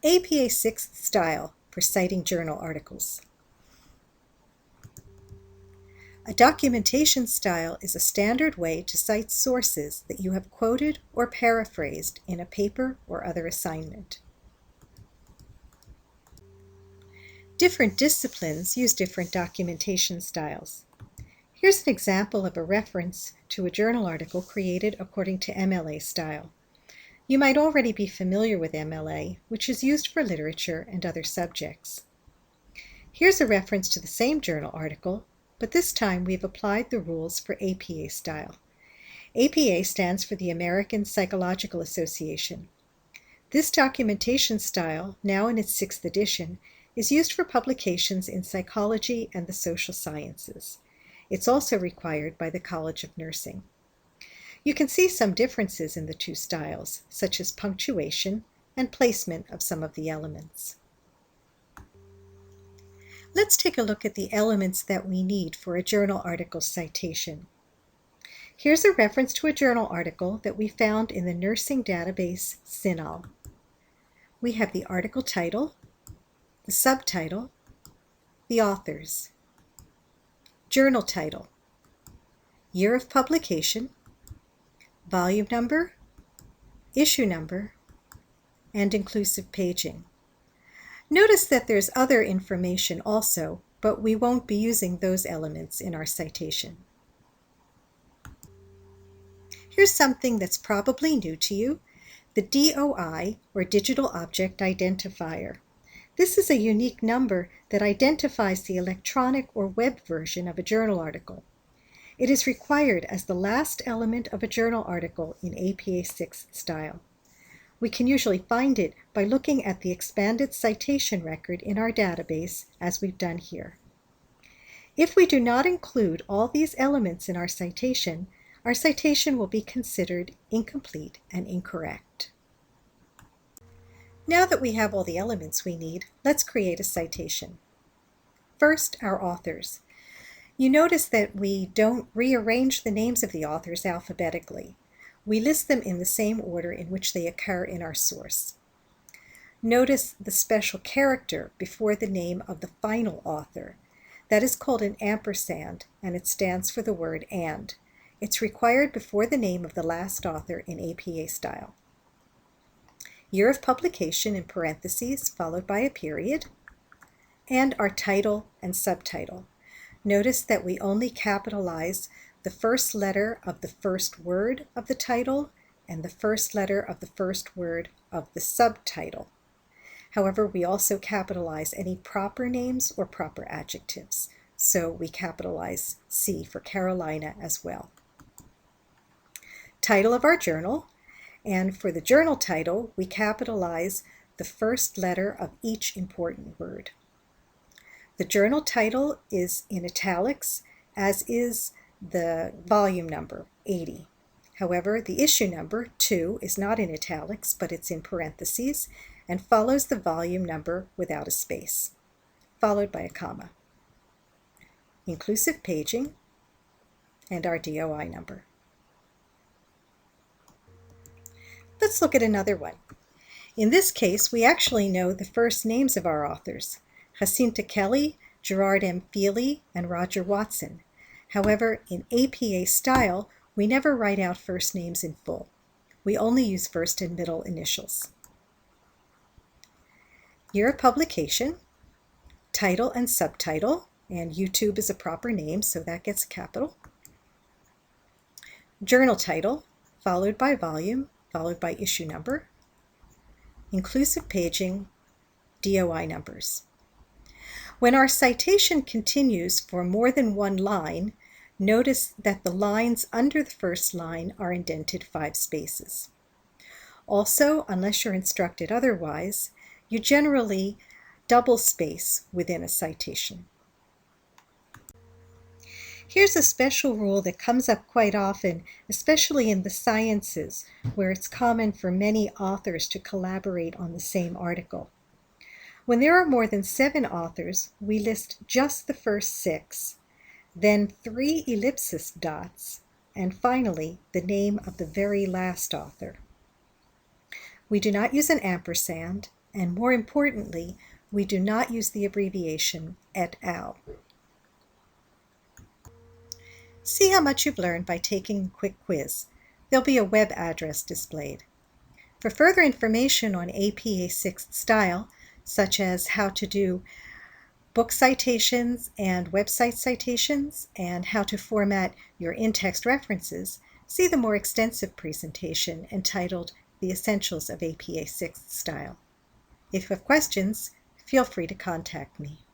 APA6th style for citing journal articles. A documentation style is a standard way to cite sources that you have quoted or paraphrased in a paper or other assignment. Different disciplines use different documentation styles. Here's an example of a reference to a journal article created according to MLA style. You might already be familiar with MLA, which is used for literature and other subjects. Here's a reference to the same journal article, but this time we've applied the rules for APA style. APA stands for the American Psychological Association. This documentation style, now in its 6th edition, is used for publications in psychology and the social sciences. It's also required by the College of Nursing. You can see some differences in the two styles, such as punctuation and placement of some of the elements. Let's take a look at the elements that we need for a journal article citation. Here's a reference to a journal article that we found in the nursing database CINAHL. We have the article title, the subtitle, the authors, journal title, year of publication, volume number, issue number, and inclusive paging. Notice that there's other information also, but we won't be using those elements in our citation. Here's something that's probably new to you, the DOI, or Digital Object Identifier. This is a unique number that identifies the electronic or web version of a journal article. It is required as the last element of a journal article in APA6th style. We can usually find it by looking at the expanded citation record in our database, as we've done here. If we do not include all these elements in our citation will be considered incomplete and incorrect. Now that we have all the elements we need, let's create a citation. First, our authors. You notice that we don't rearrange the names of the authors alphabetically. We list them in the same order in which they occur in our source. Notice the special character before the name of the final author. That is called an ampersand, and it stands for the word "and." It's required before the name of the last author in APA style. Year of publication in parentheses followed by a period, and our title and subtitle. Notice that we only capitalize the first letter of the first word of the title and the first letter of the first word of the subtitle. However, we also capitalize any proper names or proper adjectives. So we capitalize C for Carolina as well. Title of our journal, and for the journal title, we capitalize the first letter of each important word. The journal title is in italics, as is the volume number, 80. However, the issue number, 2, is not in italics, but it's in parentheses, and follows the volume number without a space, followed by a comma. Inclusive paging, and our DOI number. Let's look at another one. In this case, we actually know the first names of our authors: Jacinta Kelly, Gerard M. Feely, and Roger Watson. However, in APA style, we never write out first names in full. We only use first and middle initials. Year of publication, title and subtitle, and YouTube is a proper name, so that gets a capital. Journal title, followed by volume, followed by issue number. Inclusive paging, DOI numbers. When our citation continues for more than one line, notice that the lines under the first line are indented 5 spaces. Also, unless you're instructed otherwise, you generally double space within a citation. Here's a special rule that comes up quite often, especially in the sciences, where it's common for many authors to collaborate on the same article. When there are more than 7 authors, we list just the first 6, then 3 ellipsis dots, and finally the name of the very last author. We do not use an ampersand, and more importantly, we do not use the abbreviation et al. See how much you've learned by taking a quick quiz. There'll be a web address displayed. For further information on APA6th style, such as how to do book citations and website citations, and how to format your in-text references, see the more extensive presentation entitled The Essentials of APA6th Style. If you have questions, feel free to contact me.